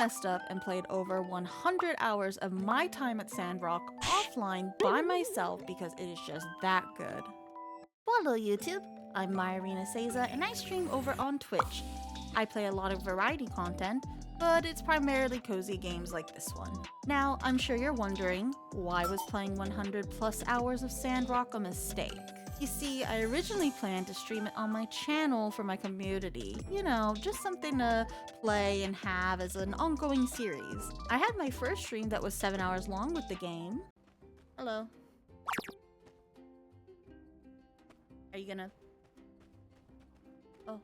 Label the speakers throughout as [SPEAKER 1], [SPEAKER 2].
[SPEAKER 1] messed up and played over 100 hours of my time at Sandrock offline by myself because it is just that good. Hello YouTube, I'm Myarina Seiza and I stream over on Twitch. I play a lot of variety content, but it's primarily cozy games like this one. Now, I'm sure you're wondering, why was playing 100 plus hours of Sandrock a mistake? You see, I originally planned to stream it on my channel for my community. You know, just something to play and have as an ongoing series. I had my first stream that was 7 hours long with the game. Hello. Are you gonna... Oh.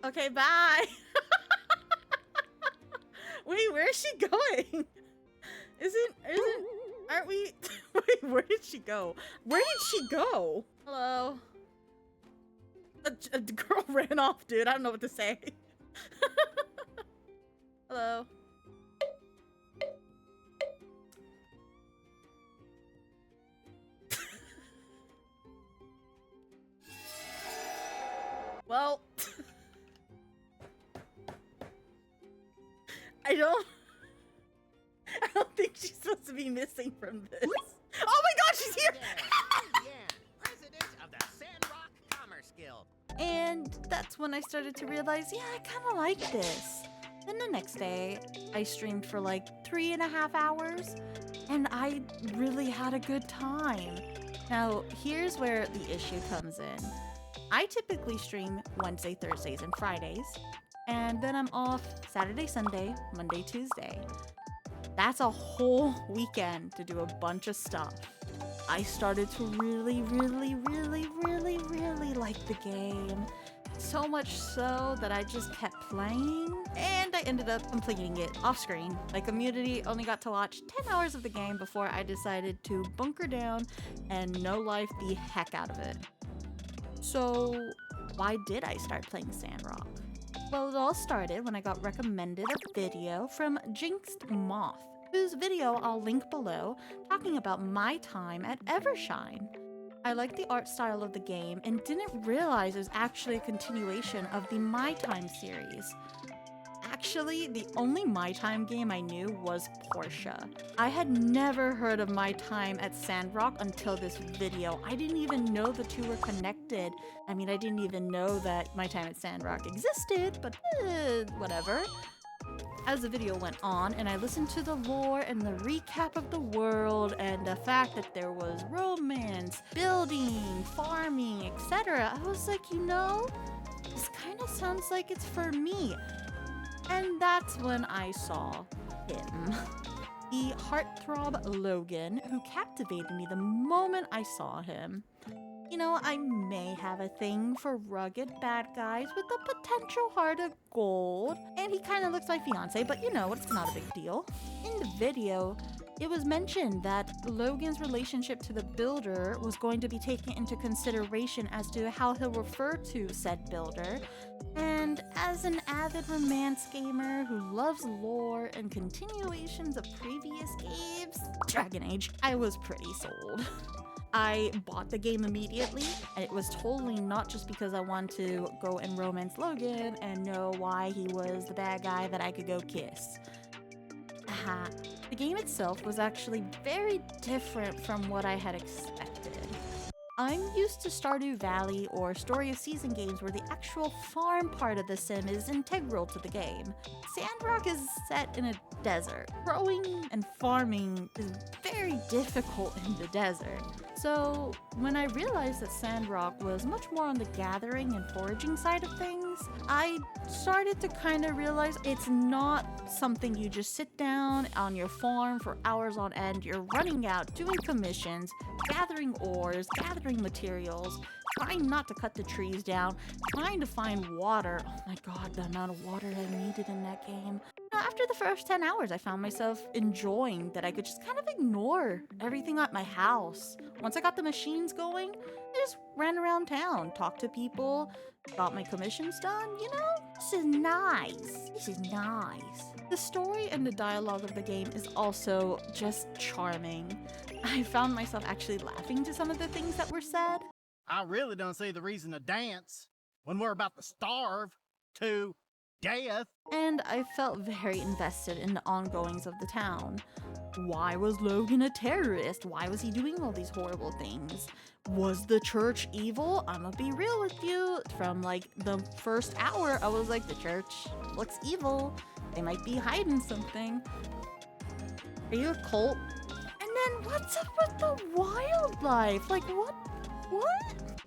[SPEAKER 1] Okay, bye! Wait, where is she going? Aren't we... Wait, where did she go? Where did she go? Hello? The girl ran off, dude. I don't know what to say. Hello? Well... I don't think she's supposed to be missing from this. Oh my god, she's here!
[SPEAKER 2] Yeah, president of the Sandrock Commerce Guild.
[SPEAKER 1] And that's when I started to realize, yeah, I kind of like this. Then the next day, I streamed for like 3.5 hours, and I really had a good time. Now, here's where the issue comes in. I typically stream Wednesday, Thursdays, and Fridays, and then I'm off Saturday, Sunday, Monday, Tuesday. That's a whole weekend to do a bunch of stuff. I started to really like the game. So much so that I just kept playing, and I ended up completing it off screen. My community only got to watch 10 hours of the game before I decided to bunker down and no-life the heck out of it. So why did I start playing Sandrock? Well, it all started when I got recommended a video from Jinxed Moth, whose video I'll link below, talking about my time at Evershine. I liked the art style of the game and didn't realize it was actually a continuation of the My Time series. Actually, the only My Time game I knew was Portia. I had never heard of My Time at Sandrock until this video. I didn't even know the two were connected. I mean, I didn't even know that My Time at Sandrock existed, but whatever. As the video went on and I listened to the lore and the recap of the world and the fact that there was romance, building, farming, etc., I was like, you know, this kind of sounds like it's for me. And that's when I saw him. The heartthrob Logan, who captivated me the moment I saw him. You know, I may have a thing for rugged bad guys with a potential heart of gold. And he kind of looks like my fiance, but you know, it's not a big deal. In the video, it was mentioned that Logan's relationship to the builder was going to be taken into consideration as to how he'll refer to said builder. And as an avid romance gamer who loves lore and continuations of previous games, Dragon Age, I was pretty sold. I bought the game immediately, and it was totally not just because I wanted to go and romance Logan and know why he was the bad guy that I could go kiss. The game itself was actually very different from what I had expected. I'm used to Stardew Valley or Story of Season games where the actual farm part of the sim is integral to the game. Sandrock is set in a desert. Growing and farming is very difficult in the desert. So when I realized that Sandrock was much more on the gathering and foraging side of things, I started to kind of realize it's not something you just sit down on your farm for hours on end. You're running out, doing commissions, gathering ores, gathering materials, trying not to cut the trees down, trying to find water. Oh my god, the amount of water I needed in that game. After the first 10 hours, I found myself enjoying that I could just kind of ignore everything at my house. Once I got the machines going, I just ran around town, talked to people, got my commissions done, you know? This is nice. This is nice. The story and the dialogue of the game is also just charming. I found myself actually laughing to some of the things that were said.
[SPEAKER 3] I really don't see the reason to dance when we're about to starve.
[SPEAKER 2] to death.
[SPEAKER 1] And I felt very invested in the ongoings of the town. Why was Logan a terrorist? Why was he doing all these horrible things? Was the church evil? I'm gonna be real with you. From like the first hour, I was like, the church looks evil. They might be hiding something. Are you a cult? And then what's up with the wildlife? Like what? What?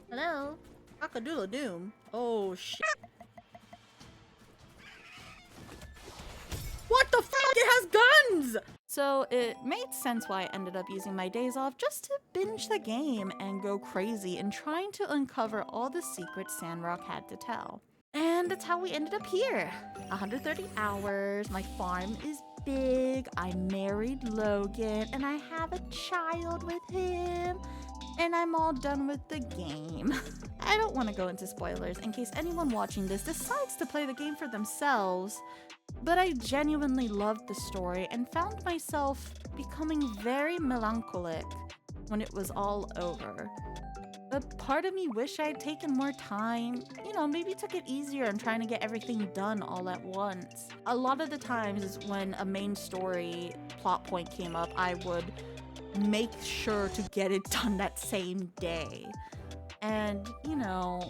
[SPEAKER 1] Hello? Cock-a-doodle-doom. Oh shit. What the fuck? It has guns! So it made sense why I ended up using my days off just to binge the game and go crazy in trying to uncover all the secrets Sandrock had to tell. And that's how we ended up here. 130 hours, my farm is big, I married Logan, and I have a child with him. And I'm all done with the game. I don't want to go into spoilers in case anyone watching this decides to play the game for themselves, but I genuinely loved the story and found myself becoming very melancholic when it was all over. But part of me wished I'd taken more time, maybe took it easier on trying to get everything done all at once. A lot of the times when a main story plot point came up, I would make sure to get it done that same day. And,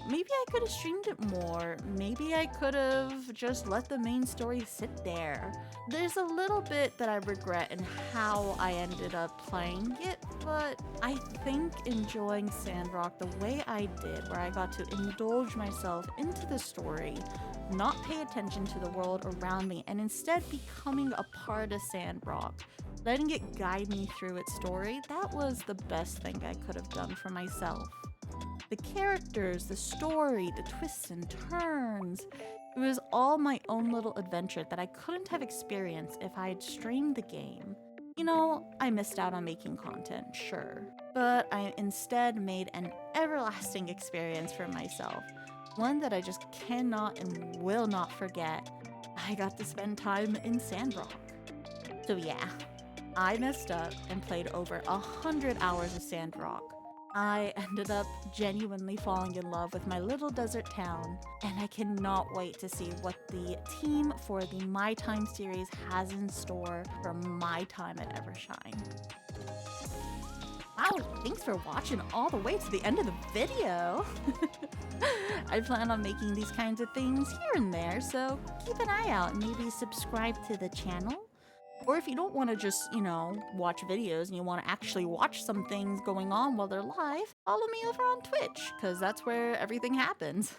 [SPEAKER 1] maybe I could have streamed it more. Maybe I could have just let the main story sit there. There's a little bit that I regret in how I ended up playing it, but I think enjoying Sandrock the way I did, where I got to indulge myself into the story, not pay attention to the world around me, and instead becoming a part of Sandrock, letting it guide me through its story, that was the best thing I could have done for myself. The characters, the story, the twists and turns. It was all my own little adventure that I couldn't have experienced if I had streamed the game. I missed out on making content, sure, but I instead made an everlasting experience for myself, one that I just cannot and will not forget. I got to spend time in Sandrock. So yeah, I messed up and played over 100 hours of Sandrock. I ended up genuinely falling in love with my little desert town, and I cannot wait to see what the team for the My Time series has in store for my time at Evershine. Wow, thanks for watching all the way to the end of the video. I plan on making these kinds of things here and there, so keep an eye out and maybe subscribe to the channel. Or if you don't want to just, watch videos and you want to actually watch some things going on while they're live, follow me over on Twitch, because that's where everything happens.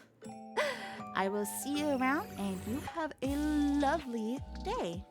[SPEAKER 1] I will see you around, and you have a lovely day.